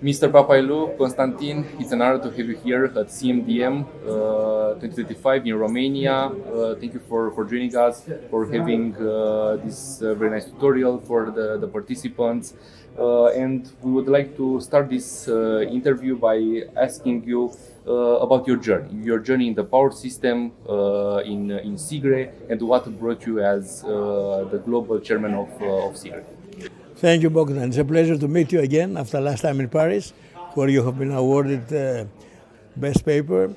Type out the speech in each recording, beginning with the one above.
Mr. Papailiou, Konstantin, it's an honor to have you here at CMDM 2025 in Romania. Thank you for joining us, for having this very nice tutorial for the participants. And we would like to start this interview by asking you about your journey in the power system in CIGRE, and what brought you as the global chairman of CIGRE. Thank you, Bogdan. It's a pleasure to meet you again after last time in Paris, where you have been awarded Best Paper.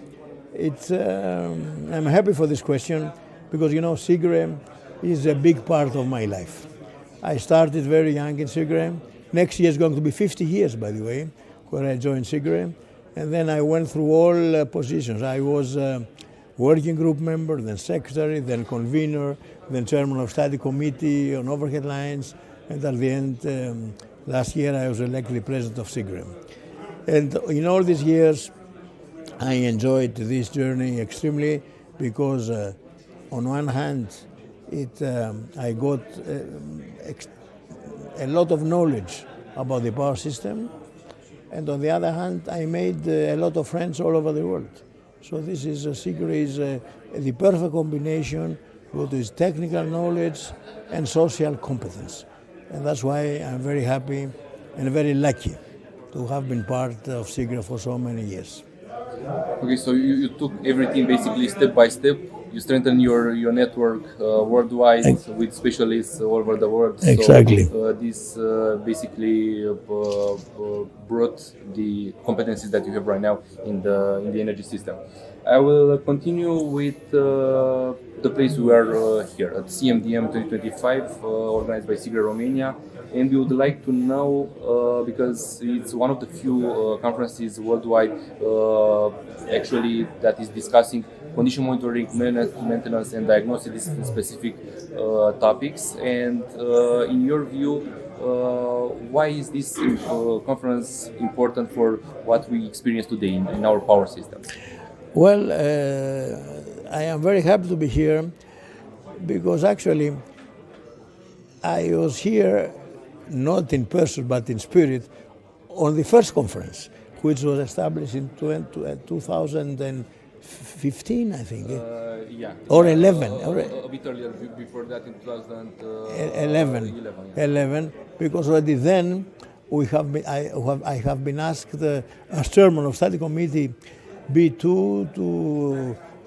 I'm happy for this question because, CIGRE is a big part of my life. I started very young in CIGRE. Next year is going to be 50 years, by the way, where I joined CIGRE. And then I went through all positions. I was working group member, then secretary, then convener, then chairman of study committee on overhead lines. And at the end, last year, I was elected the president of CIGRE. And in all these years, I enjoyed this journey extremely because, on one hand, I got a lot of knowledge about the power system, and on the other hand, I made a lot of friends all over the world. So this is CIGRE is the perfect combination with its technical knowledge and social competence. And that's why I'm very happy and very lucky to have been part of CIGRE for so many years. Okay, so you took everything basically step by step. You strengthened your network worldwide with specialists all over the world. Exactly. So this basically brought the competencies that you have right now in the energy system. I will continue with the place we are here at CMDM 2025, organized by CIGRE Romania. And we would like to know, because it's one of the few conferences worldwide actually that is discussing condition monitoring, maintenance, and diagnosis in specific topics. And in your view, why is this conference important for what we experience today in our power system? Well, I am very happy to be here because actually I was here not in person but in spirit on the first conference, which was established in 2015, I think. Yeah. Or 11. A bit earlier, before that in 2011. 11, because already then I have been asked as chairman of study committee B2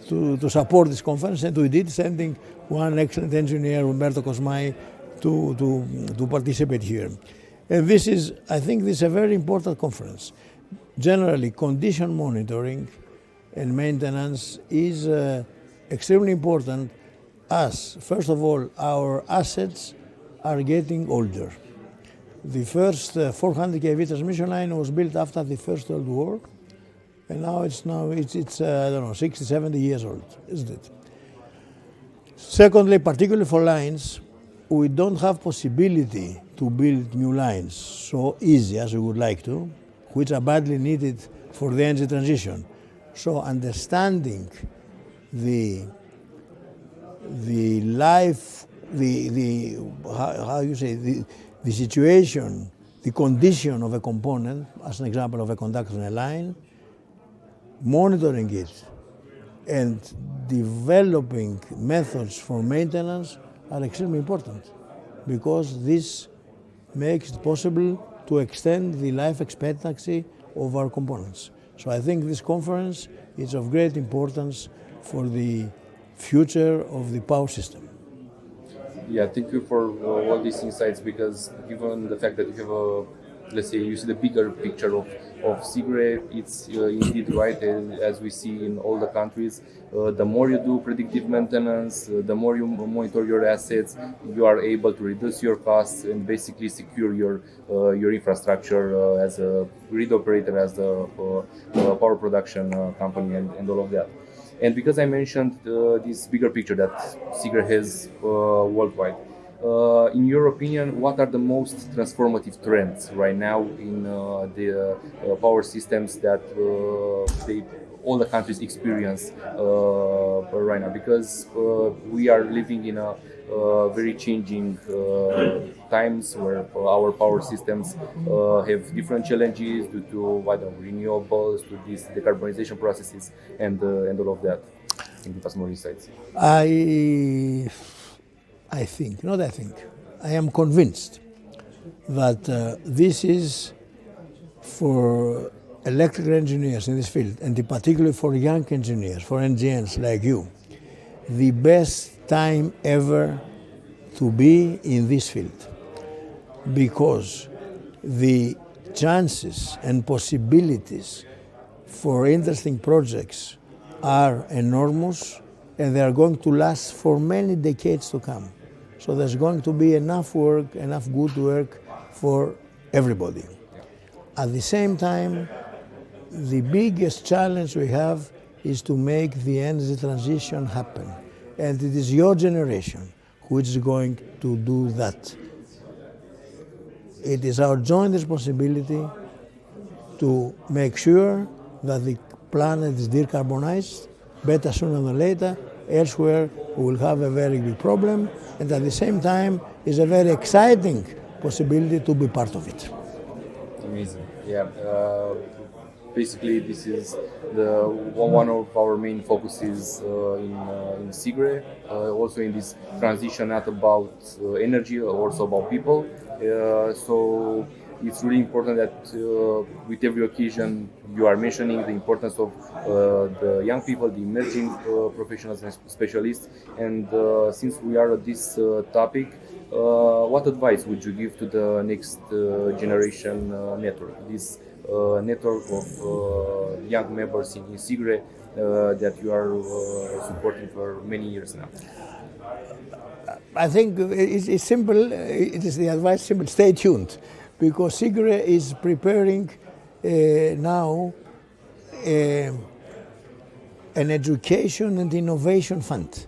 to support this conference, and we did, sending one excellent engineer, Roberto Cosmai, to participate here. And I think this is a very important conference. Generally, condition monitoring and maintenance is extremely important as, first of all, our assets are getting older. The first 400 kV transmission line was built after the First World War, and now it's I don't know, 60, 70 years old, isn't it? Secondly, particularly for lines, we don't have possibility to build new lines so easy as we would like to, which are badly needed for the energy transition. So understanding the situation, the condition of a component, as an example of a conductor in a line, monitoring it and developing methods for maintenance are extremely important because this makes it possible to extend the life expectancy of our components. So I think this conference is of great importance for the future of the power system. Yeah, thank you for all these insights, because given the fact that you have let's say you see the bigger picture of CIGRE, it's indeed right, as we see in all the countries. The more you do predictive maintenance, the more you monitor your assets, you are able to reduce your costs and basically secure your infrastructure as a grid operator, as a power production company, and all of that. And because I mentioned this bigger picture that CIGRE has worldwide, in your opinion, what are the most transformative trends right now in the power systems that they all the countries experience right now, because we are living in a very changing times where our power systems have different challenges due to renewables, to these decarbonization processes, and all of that. Can you give us more insights? I think, not I think, I am convinced that this is for electrical engineers in this field, and particularly for young engineers, for NGNs like you, the best time ever to be in this field, because the chances and possibilities for interesting projects are enormous, and they are going to last for many decades to come. So there's going to be enough work, enough good work for everybody. At the same time, the biggest challenge we have is to make the energy transition happen. And it is your generation which is going to do that. It is our joint responsibility to make sure that the planet is decarbonized, better sooner than later. Elsewhere, we will have a very big problem, and at the same time, it's a very exciting possibility to be part of it. Amazing. Yeah. Basically, this is one of our main focuses in CIGRE. Also in this transition, not about energy, also about people. So it's really important that with every occasion you are mentioning the importance of the young people, the emerging professionals and specialists. And since we are at this topic, what advice would you give to the next generation network? This network of young members in CIGRE that you are supporting for many years now? I think it's simple. It is the advice simple. Stay tuned, because CIGRE is preparing now an education and innovation fund,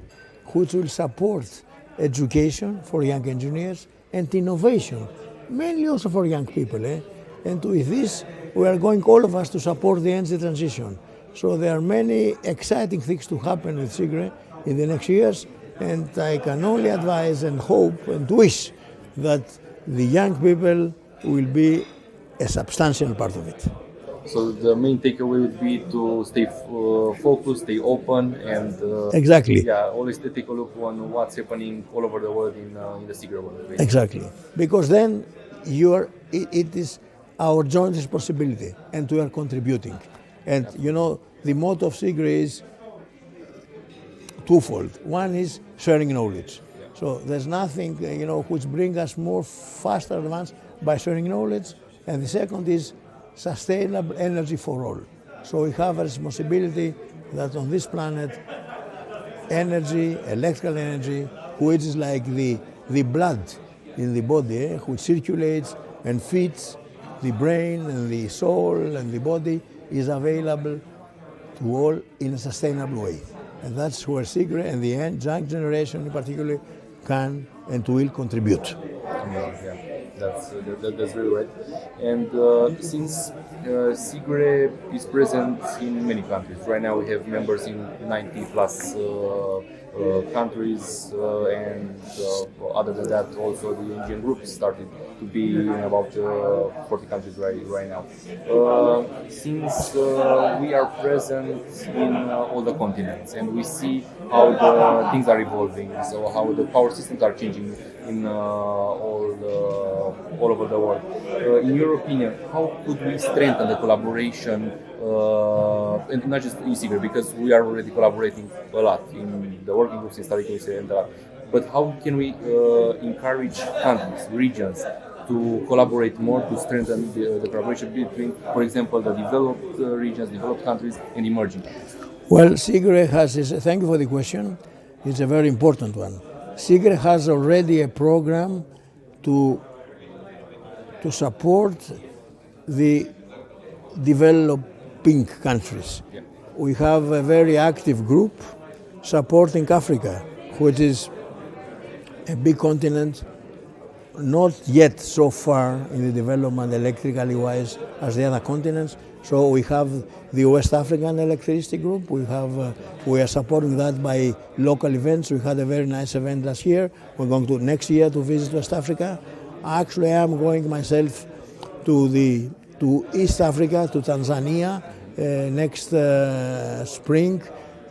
which will support education for young engineers and innovation, mainly also for young people. And with this, we are going, all of us, to support the energy transition. So there are many exciting things to happen with CIGRE in the next years, and I can only advise and hope and wish that the young people will be a substantial part of it. So the main takeaway would be to stay focused, stay open, and exactly. Yeah, always take a look on what's happening all over the world in the CIGRE world. Basically. Exactly, because then it is our joint responsibility, and we are contributing. And you know, the motto of CIGRE is twofold. One is sharing knowledge. Yeah. So there's nothing which brings us more faster advance by sharing knowledge. And the second is sustainable energy for all. So we have a responsibility that on this planet, energy, electrical energy, which is like the blood in the body, which circulates and feeds the brain and the soul and the body, is available to all in a sustainable way. And that's where CIGRE and the young generation in particular can and will contribute. Yeah, that's very right. And since CIGRE is present in many countries, right now we have members in 90 plus countries, and other than that, also the NGN group started to be in about 40 countries right now. Since we are present in all the continents, and we see how the things are evolving, so how the power systems are changing in all over the world. In your opinion, how could we strengthen the collaboration, and not just in CIGRE, because we are already collaborating a lot in the working groups, in study groups, and but how can we encourage countries, regions, to collaborate more, to strengthen the collaboration between, for example, the developed regions, developed countries, and emerging countries? Well, CIGRE thank you for the question. It's a very important one. CIGRE has already a program to support the developing countries. Yeah. We have a very active group supporting Africa, which is a big continent, not yet so far in the development electrically wise as the other continents. So we have the West African electricity group. We are supporting that by local events. We had a very nice event last year. We're going to next year to visit West Africa. Actually, I am going myself to East Africa, to Tanzania next spring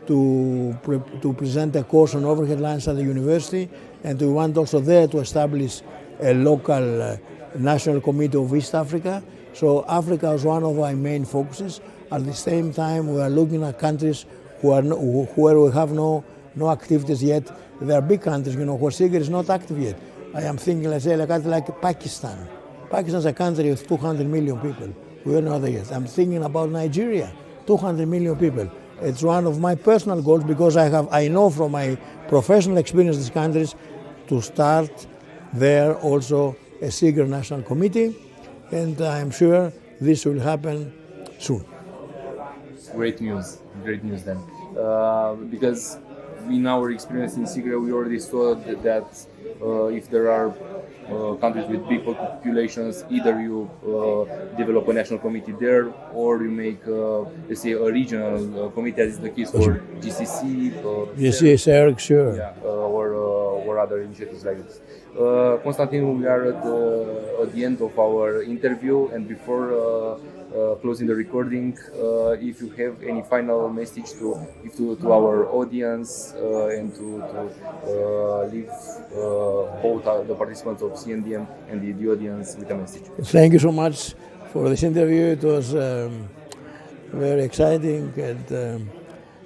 to present a course on overhead lines at the university, and we want also there to establish a local national committee of East Africa. So Africa is one of our main focuses. At the same time, we are looking at countries where we have no activities yet. There are big countries, where CIGRE is not active yet. I am thinking, let's say, like Pakistan. Pakistan is a country with 200 million people. We are not there yet. I'm thinking about Nigeria, 200 million people. It's one of my personal goals because I know from my professional experience in these countries to start there also a CIGRE National Committee, and I'm sure this will happen soon. Great news then. Because in our experience in CIGRE, we already saw that if there are countries with big populations, either you develop a national committee there, or you make, let's say, a regional committee, as is the case for GCC. CIGRE, sure. Yeah, or other initiatives like this. Konstantin, we are at the end of our interview, and before closing the recording, if you have any final message to our audience and to leave both the participants of CNDM and the audience with a message. Thank you so much for this interview. It was very exciting, and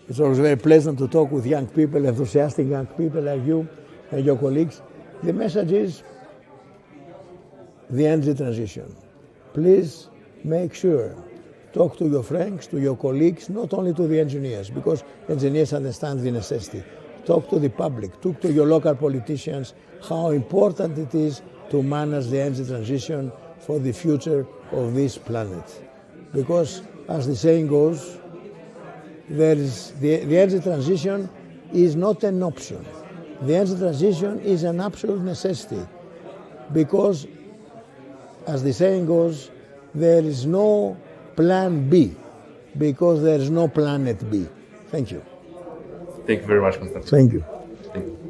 it's always very pleasant to talk with young people, enthusiastic young people like you and your colleagues. The message is the energy transition. Please make sure, talk to your friends, to your colleagues, not only to the engineers, because engineers understand the necessity. Talk to the public, talk to your local politicians, how important it is to manage the energy transition for the future of this planet. Because, as the saying goes, the energy transition is not an option. The energy transition is an absolute necessity, because, as the saying goes, there is no plan B, because there is no planet B. Thank you. Thank you very much, Konstantin. Thank you. Thank you.